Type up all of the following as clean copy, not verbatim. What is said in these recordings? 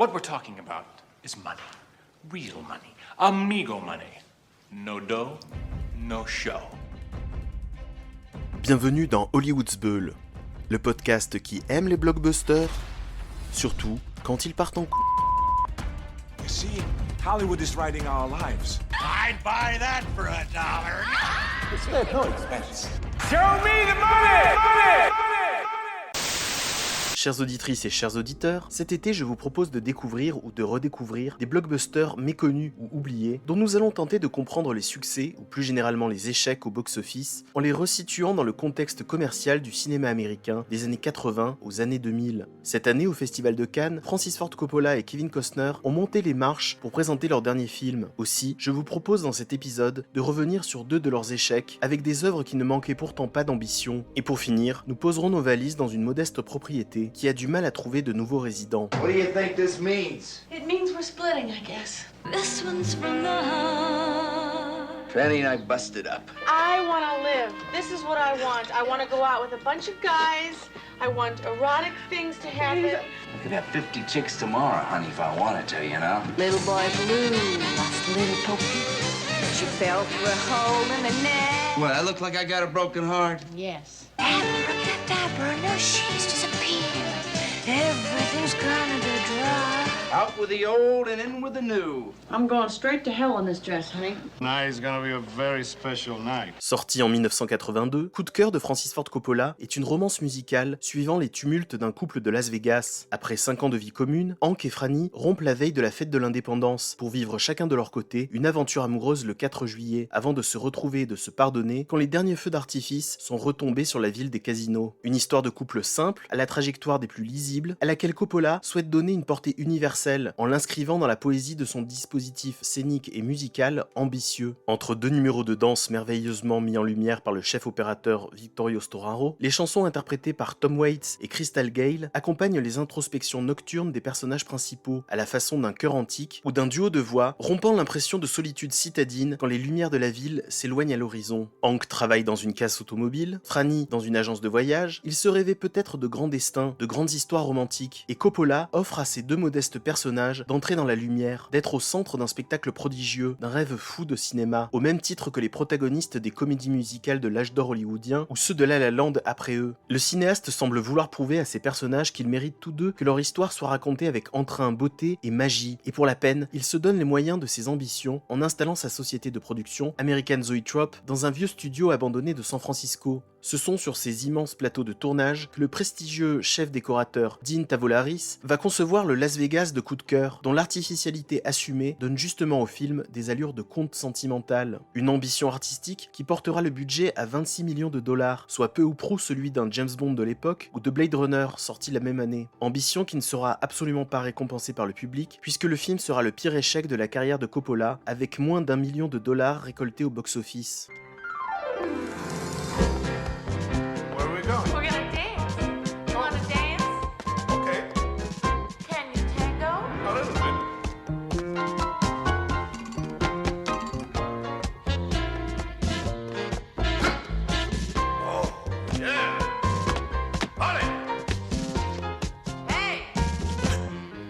What we're talking about is money. Real money. Amigo money. No dough, no show. Bienvenue dans Hollywood's Bull, le podcast qui aime les blockbusters, surtout quand ils partent en couille. You see, Hollywood is writing our lives. I'd buy that for $1. It's no expense. Show me the money! Money! Chères auditrices et chers auditeurs, cet été je vous propose de découvrir ou de redécouvrir des blockbusters méconnus ou oubliés dont nous allons tenter de comprendre les succès ou plus généralement les échecs au box-office en les resituant dans le contexte commercial du cinéma américain des années 80 aux années 2000. Cette année au Festival de Cannes, Francis Ford Coppola et Kevin Costner ont monté les marches pour présenter leur dernier film. Aussi, je vous propose dans cet épisode de revenir sur 2 de leurs échecs avec des œuvres qui ne manquaient pourtant pas d'ambition. Et pour finir, nous poserons nos valises dans une modeste propriété qui a du mal à trouver de nouveaux résidents. What do you think this means? It means we're splitting, I guess. This one's from the heart. Fanny and I busted up. I want to live. This is what I want. I want to go out with a bunch of guys. I want erotic things to happen. I could have 50 chicks tomorrow, honey, if I wanted to, you know? Little boy blue lost a little token. She fell through a hole in the net. What, I look like I got a broken heart? Yes. Abracadabra, no she's disappeared. Everything's gonna be dry. Out with the old and in with the new. I'm going straight to hell in this dress, honey. Tonight is gonna be a very special night. Sorti en 1982, Coup de cœur de Francis Ford Coppola est une romance musicale suivant les tumultes d'un couple de Las Vegas. Après 5 ans de vie commune, Hank et Franny rompent la veille de la fête de l'indépendance pour vivre chacun de leur côté une aventure amoureuse le 4 juillet, avant de se retrouver et de se pardonner quand les derniers feux d'artifice sont retombés sur la ville des casinos. Une histoire de couple simple, à la trajectoire des plus lisibles, à laquelle Coppola souhaite donner une portée universelle en l'inscrivant dans la poésie de son dispositif scénique et musical ambitieux. Entre 2 numéros de danse merveilleusement mis en lumière par le chef opérateur Vittorio Storaro, les chansons interprétées par Tom Waits et Crystal Gayle accompagnent les introspections nocturnes des personnages principaux, à la façon d'un chœur antique ou d'un duo de voix, rompant l'impression de solitude citadine quand les lumières de la ville s'éloignent à l'horizon. Hank travaille dans une casse automobile, Franny dans une agence de voyage, il se rêvait peut-être de grands destins, de grandes histoires romantiques, et Coppola offre à ces 2 modestes personnages d'entrer dans la lumière, d'être au centre d'un spectacle prodigieux, d'un rêve fou de cinéma, au même titre que les protagonistes des comédies musicales de l'âge d'or hollywoodien ou ceux de La La Land après eux. Le cinéaste semble vouloir prouver à ces personnages qu'ils méritent tous 2 que leur histoire soit racontée avec entrain, beauté et magie, et pour la peine, il se donne les moyens de ses ambitions en installant sa société de production, American Zoetrope, dans un vieux studio abandonné de San Francisco. Ce sont sur ces immenses plateaux de tournage que le prestigieux chef décorateur Dean Tavolaris va concevoir le Las Vegas de Coup de cœur, dont l'artificialité assumée donne justement au film des allures de conte sentimental. Une ambition artistique qui portera le budget à 26 millions de dollars, soit peu ou prou celui d'un James Bond de l'époque ou de Blade Runner sorti la même année. Ambition qui ne sera absolument pas récompensée par le public, puisque le film sera le pire échec de la carrière de Coppola, avec moins d'1 million de dollars récoltés au box-office. Where are we going? We're gonna dance. You wanna dance? Okay, Can you tango? a little bit. Oh, yeah. Olé. Hey!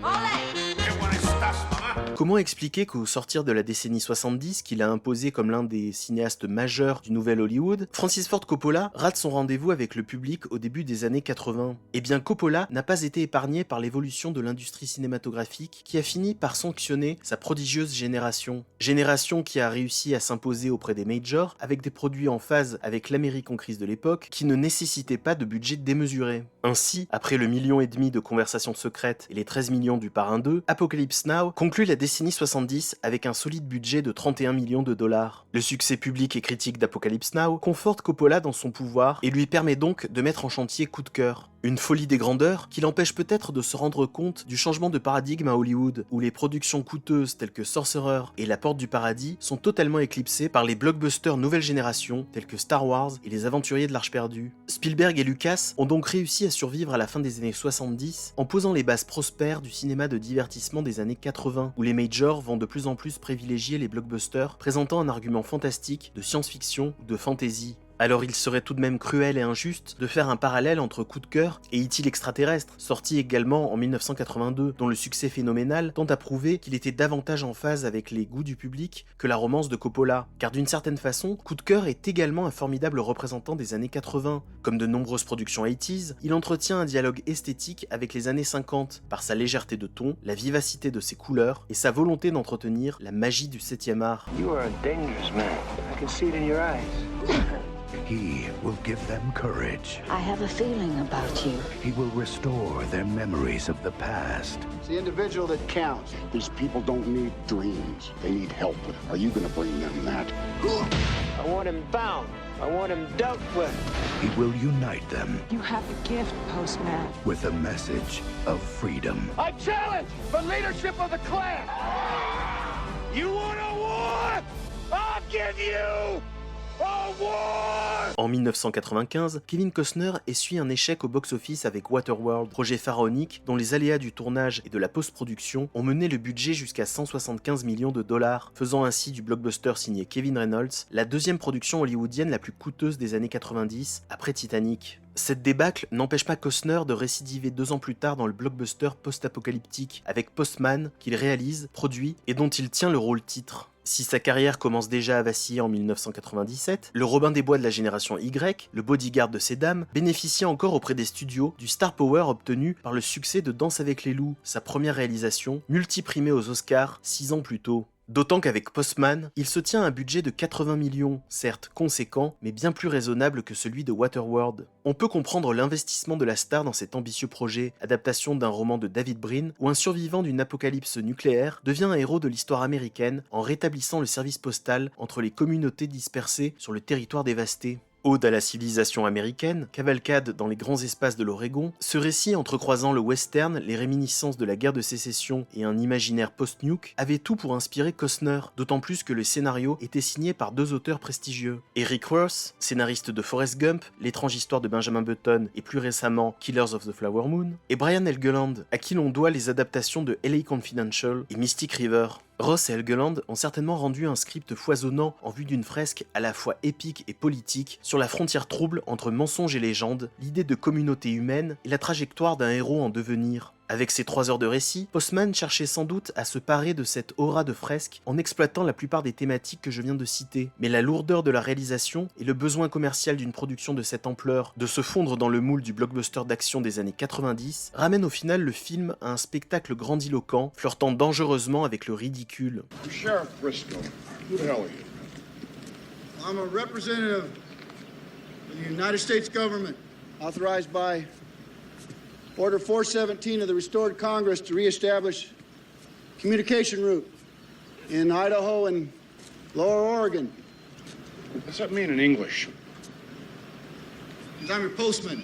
Ole! Qué buena estás, mamá. Comment expliquer qu'au sortir de la décennie 70, qu'il a imposé comme l'un des cinéastes majeurs du nouvel Hollywood, Francis Ford Coppola rate son rendez-vous avec le public au début des années 80 ? Eh bien, Coppola n'a pas été épargné par l'évolution de l'industrie cinématographique qui a fini par sanctionner sa prodigieuse génération. Génération qui a réussi à s'imposer auprès des majors avec des produits en phase avec l'Amérique en crise de l'époque qui ne nécessitaient pas de budget démesuré. Ainsi, après le 1,5 million de Conversations secrètes et les 13 millions du Parrain 2, Apocalypse Now conclut la décennie 70 avec un solide budget de 31 millions de dollars. Le succès public et critique d'Apocalypse Now conforte Coppola dans son pouvoir et lui permet donc de mettre en chantier Coup de cœur. Une folie des grandeurs qui l'empêche peut-être de se rendre compte du changement de paradigme à Hollywood, où les productions coûteuses telles que Sorcerer et La Porte du Paradis sont totalement éclipsées par les blockbusters nouvelle génération tels que Star Wars et Les Aventuriers de l'Arche perdue. Spielberg et Lucas ont donc réussi à survivre à la fin des années 70 en posant les bases prospères du cinéma de divertissement des années 80, où les majors vont de plus en plus privilégier les blockbusters présentant un argument fantastique, de science-fiction ou de fantasy. Alors il serait tout de même cruel et injuste de faire un parallèle entre Coup de cœur et E.T. l'extraterrestre, sorti également en 1982, dont le succès phénoménal tend à prouver qu'il était davantage en phase avec les goûts du public que la romance de Coppola, car d'une certaine façon, Coup de cœur est également un formidable représentant des années 80. Comme de nombreuses productions 80s, il entretient un dialogue esthétique avec les années 50, par sa légèreté de ton, la vivacité de ses couleurs et sa volonté d'entretenir la magie du 7e art. You are a dangerous man. I can see it in your eyes. He will give them courage. I have a feeling about you. He will restore their memories of the past. It's the individual that counts. These people don't need dreams. They need help. Are you going to bring them that? I want him bound. I want him dealt with. He will unite them. You have a gift, Postman. With a message of freedom. I challenge the leadership of the Klan. You want a war? I'll give you a war! En 1995, Kevin Costner essuie un échec au box-office avec Waterworld, projet pharaonique dont les aléas du tournage et de la post-production ont mené le budget jusqu'à 175 millions de dollars, faisant ainsi du blockbuster signé Kevin Reynolds la deuxième production hollywoodienne la plus coûteuse des années 90, après Titanic. Cette débâcle n'empêche pas Costner de récidiver 2 ans plus tard dans le blockbuster post-apocalyptique avec Postman, qu'il réalise, produit et dont il tient le rôle titre. Si sa carrière commence déjà à vaciller en 1997, le Robin des Bois de la génération Y, le bodyguard de ces dames, bénéficie encore auprès des studios du star power obtenu par le succès de Danse avec les loups, sa première réalisation, multiprimée aux Oscars 6 ans plus tôt. D'autant qu'avec Postman, il se tient à un budget de 80 millions, certes conséquent, mais bien plus raisonnable que celui de Waterworld. On peut comprendre l'investissement de la star dans cet ambitieux projet, adaptation d'un roman de David Brin, où un survivant d'une apocalypse nucléaire devient un héros de l'histoire américaine en rétablissant le service postal entre les communautés dispersées sur le territoire dévasté. Ode à la civilisation américaine, cavalcade dans les grands espaces de l'Oregon, ce récit entrecroisant le western, les réminiscences de la guerre de sécession et un imaginaire post-nuke avait tout pour inspirer Costner, d'autant plus que le scénario était signé par 2 auteurs prestigieux. Eric Roth, scénariste de Forrest Gump, L'étrange histoire de Benjamin Button et plus récemment Killers of the Flower Moon, et Brian Helgeland, à qui l'on doit les adaptations de LA Confidential et Mystic River. Ross et Helgeland ont certainement rendu un script foisonnant en vue d'une fresque à la fois épique et politique sur la frontière trouble entre mensonge et légende, l'idée de communauté humaine et la trajectoire d'un héros en devenir. Avec ses 3 heures de récit, Postman cherchait sans doute à se parer de cette aura de fresque en exploitant la plupart des thématiques que je viens de citer. Mais la lourdeur de la réalisation et le besoin commercial d'une production de cette ampleur de se fondre dans le moule du blockbuster d'action des années 90 ramènent au final le film à un spectacle grandiloquent, flirtant dangereusement avec le ridicule. Sheriff Briscoe, who the hell are you? I'm a representative of the United States government, authorized by Order 417 of the Restored Congress to reestablish communication route in Idaho and Lower Oregon. What does that mean in English? I'm your postman.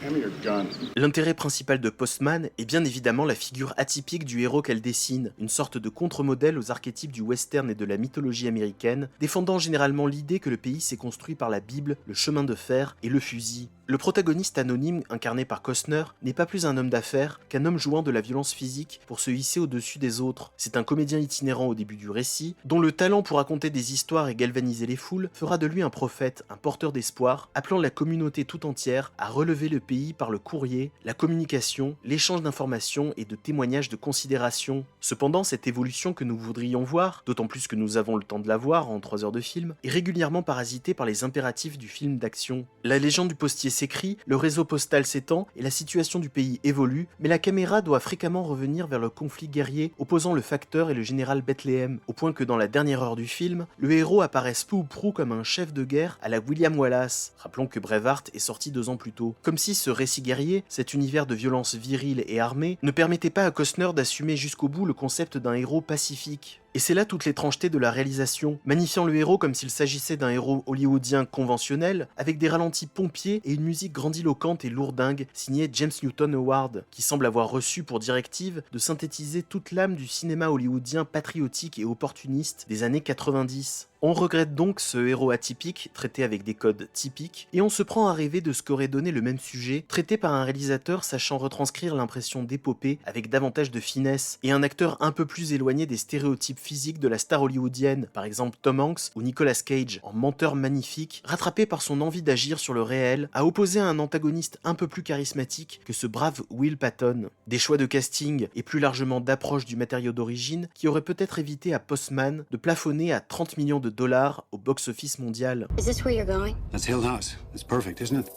Hand me your gun. L'intérêt principal de Postman est bien évidemment la figure atypique du héros qu'elle dessine, une sorte de contre-modèle aux archétypes du western et de la mythologie américaine, défendant généralement l'idée que le pays s'est construit par la Bible, le chemin de fer et le fusil. Le protagoniste anonyme, incarné par Costner, n'est pas plus un homme d'affaires qu'un homme jouant de la violence physique pour se hisser au-dessus des autres. C'est un comédien itinérant au début du récit, dont le talent pour raconter des histoires et galvaniser les foules fera de lui un prophète, un porteur d'espoir, appelant la communauté tout entière à relever le pays par le courrier, la communication, l'échange d'informations et de témoignages de considération. Cependant, cette évolution que nous voudrions voir, d'autant plus que nous avons le temps de la voir en 3 heures de film, est régulièrement parasitée par les impératifs du film d'action. La légende du postier s'écrit, le réseau postal s'étend et la situation du pays évolue, mais la caméra doit fréquemment revenir vers le conflit guerrier opposant le facteur et le général Bethlehem, au point que dans la dernière heure du film, le héros apparaisse peu ou prou comme un chef de guerre à la William Wallace. Rappelons que Braveheart est sorti 2 ans plus tôt. Comme si ce récit guerrier, cet univers de violence virile et armée, ne permettait pas à Costner d'assumer jusqu'au bout le concept d'un héros pacifique. Et c'est là toute l'étrangeté de la réalisation, magnifiant le héros comme s'il s'agissait d'un héros hollywoodien conventionnel, avec des ralentis pompiers et une musique grandiloquente et lourdingue signée James Newton Howard, qui semble avoir reçu pour directive de synthétiser toute l'âme du cinéma hollywoodien patriotique et opportuniste des années 90. On regrette donc ce héros atypique, traité avec des codes typiques, et on se prend à rêver de ce qu'aurait donné le même sujet, traité par un réalisateur sachant retranscrire l'impression d'épopée avec davantage de finesse, et un acteur un peu plus éloigné des stéréotypes physiques de la star hollywoodienne, par exemple Tom Hanks ou Nicolas Cage, en menteur magnifique, rattrapé par son envie d'agir sur le réel, à opposer à un antagoniste un peu plus charismatique que ce brave Will Patton. Des choix de casting et plus largement d'approche du matériau d'origine qui auraient peut-être évité à Postman de plafonner à 30 millions de dollars au box-office mondial. Is this where you're going? That's Hill House. It's perfect, isn't it?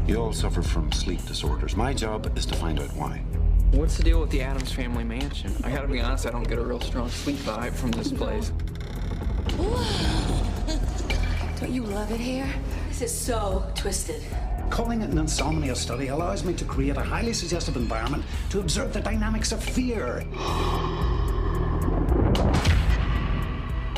You all suffer from sleep disorders. My job is to find out why. What's the deal with the Addams Family Mansion? I gotta be honest, I don't get a real strong sleep vibe from this place. Don't you love it here? This is so twisted. Calling it an insomnia study allows me to create a highly suggestive environment to observe the dynamics of fear.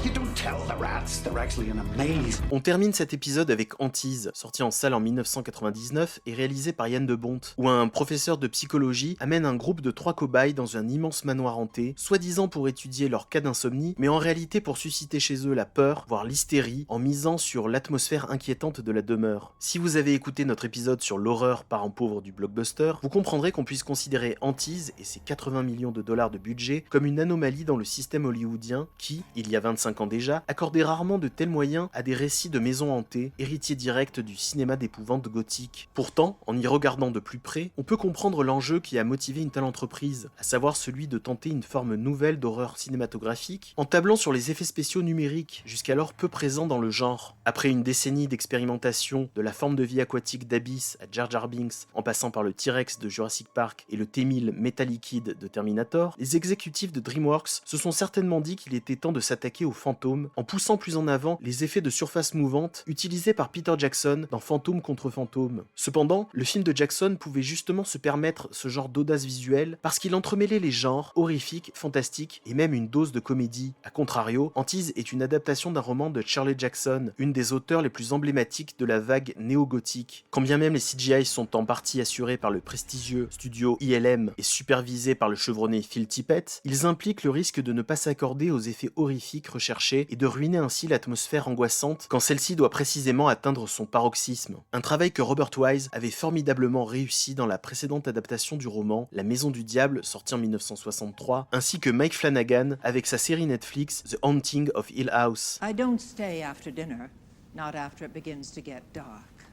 You don't tell the rats they're actually in a maze. On termine cet épisode avec Antise, sorti en salle en 1999 et réalisé par Yann de Bont, où un professeur de psychologie amène un groupe de 3 cobayes dans un immense manoir hanté, soi-disant pour étudier leur cas d'insomnie, mais en réalité pour susciter chez eux la peur, voire l'hystérie, en misant sur l'atmosphère inquiétante de la demeure. Si vous avez écouté notre épisode sur l'horreur parent pauvre du blockbuster, vous comprendrez qu'on puisse considérer Antise et ses 80 millions de dollars de budget comme une anomalie dans le système hollywoodien qui, il y a 25 ans déjà, accordait rarement de tels moyens à des récits de maisons hantées, héritiers directs du cinéma d'épouvante gothique. Pourtant, en y regardant de plus près, on peut comprendre l'enjeu qui a motivé une telle entreprise, à savoir celui de tenter une forme nouvelle d'horreur cinématographique, en tablant sur les effets spéciaux numériques, jusqu'alors peu présents dans le genre. Après une décennie d'expérimentation, de la forme de vie aquatique d'Abyss à Jar Jar Binks, en passant par le T-Rex de Jurassic Park et le T-1000 Metal Liquid de Terminator, les exécutifs de DreamWorks se sont certainement dit qu'il était temps de s'attaquer aux fantômes, en poussant plus en avant les effets de surface mouvante utilisés par Peter Jackson dans Fantôme contre Fantôme. Cependant, le film de Jackson pouvait justement se permettre ce genre d'audace visuelle parce qu'il entremêlait les genres horrifiques, fantastiques et même une dose de comédie. A contrario, Antise est une adaptation d'un roman de Shirley Jackson, une des auteurs les plus emblématiques de la vague néo-gothique. Quand bien même les CGI sont en partie assurés par le prestigieux studio ILM et supervisés par le chevronné Phil Tippett, ils impliquent le risque de ne pas s'accorder aux effets horrifiques recherchés et de ruiner ainsi l'atmosphère angoissante quand celle-ci doit précisément atteindre son paroxysme. Un travail que Robert Wise avait formidablement réussi dans la précédente adaptation du roman La Maison du Diable, sorti en 1963, ainsi que Mike Flanagan avec sa série Netflix The Haunting of Hill House. I don't stay after dinner, not after it begins to get dark.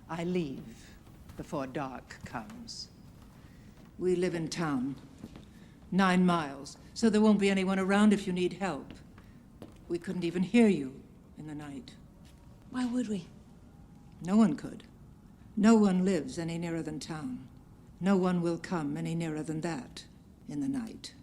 I leave before dark comes. We live in town, 9 miles, so there won't be anyone around if you need help. We couldn't even hear you in the night. Why would we? No one could. No one lives any nearer than town. No one will come any nearer than that in the night,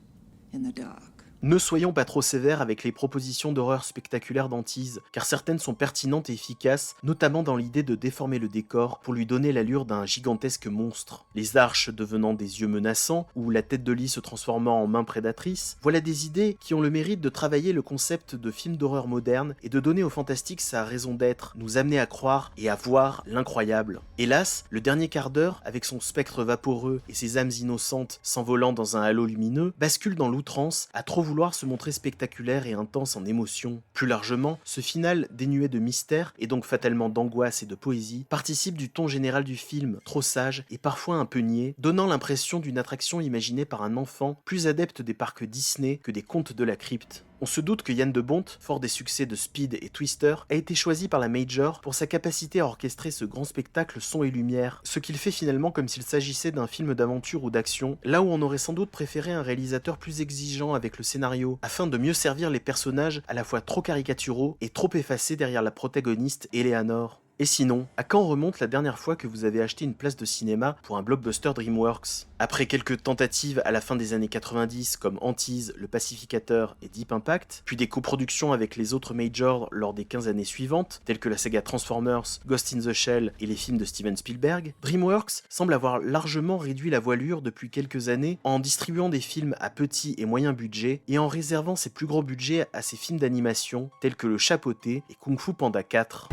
in the dark. Ne soyons pas trop sévères avec les propositions d'horreur spectaculaires d'Antise, car certaines sont pertinentes et efficaces, notamment dans l'idée de déformer le décor pour lui donner l'allure d'un gigantesque monstre. Les arches devenant des yeux menaçants, ou la tête de lit se transformant en main prédatrice, voilà des idées qui ont le mérite de travailler le concept de film d'horreur moderne et de donner au fantastique sa raison d'être, nous amener à croire et à voir l'incroyable. Hélas, le dernier quart d'heure, avec son spectre vaporeux et ses âmes innocentes s'envolant dans un halo lumineux, bascule dans l'outrance à trop vouloir se montrer spectaculaire et intense en émotion. Plus largement, ce final dénué de mystère et donc fatalement d'angoisse et de poésie participe du ton général du film, trop sage et parfois un peu niais, donnant l'impression d'une attraction imaginée par un enfant plus adepte des parcs Disney que des contes de la crypte. On se doute que Yann de Bont, fort des succès de Speed et Twister, a été choisi par la Major pour sa capacité à orchestrer ce grand spectacle son et lumière, ce qu'il fait finalement comme s'il s'agissait d'un film d'aventure ou d'action, là où on aurait sans doute préféré un réalisateur plus exigeant avec le scénario, afin de mieux servir les personnages à la fois trop caricaturaux et trop effacés derrière la protagoniste Eleanor. Et sinon, à quand remonte la dernière fois que vous avez acheté une place de cinéma pour un blockbuster DreamWorks ? Après quelques tentatives à la fin des années 90 comme Antise, Le Pacificateur et Deep Impact, puis des coproductions avec les autres majors lors des 15 années suivantes, telles que la saga Transformers, Ghost in the Shell et les films de Steven Spielberg, DreamWorks semble avoir largement réduit la voilure depuis quelques années en distribuant des films à petit et moyen budget et en réservant ses plus gros budgets à ses films d'animation tels que Le Chapeauté et Kung Fu Panda 4.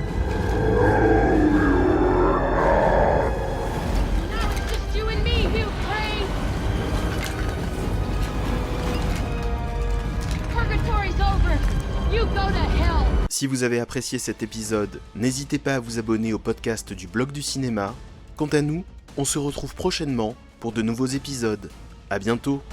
Si vous avez apprécié cet épisode, n'hésitez pas à vous abonner au podcast du Blog du Cinéma. Quant à nous, on se retrouve prochainement pour de nouveaux épisodes. À bientôt!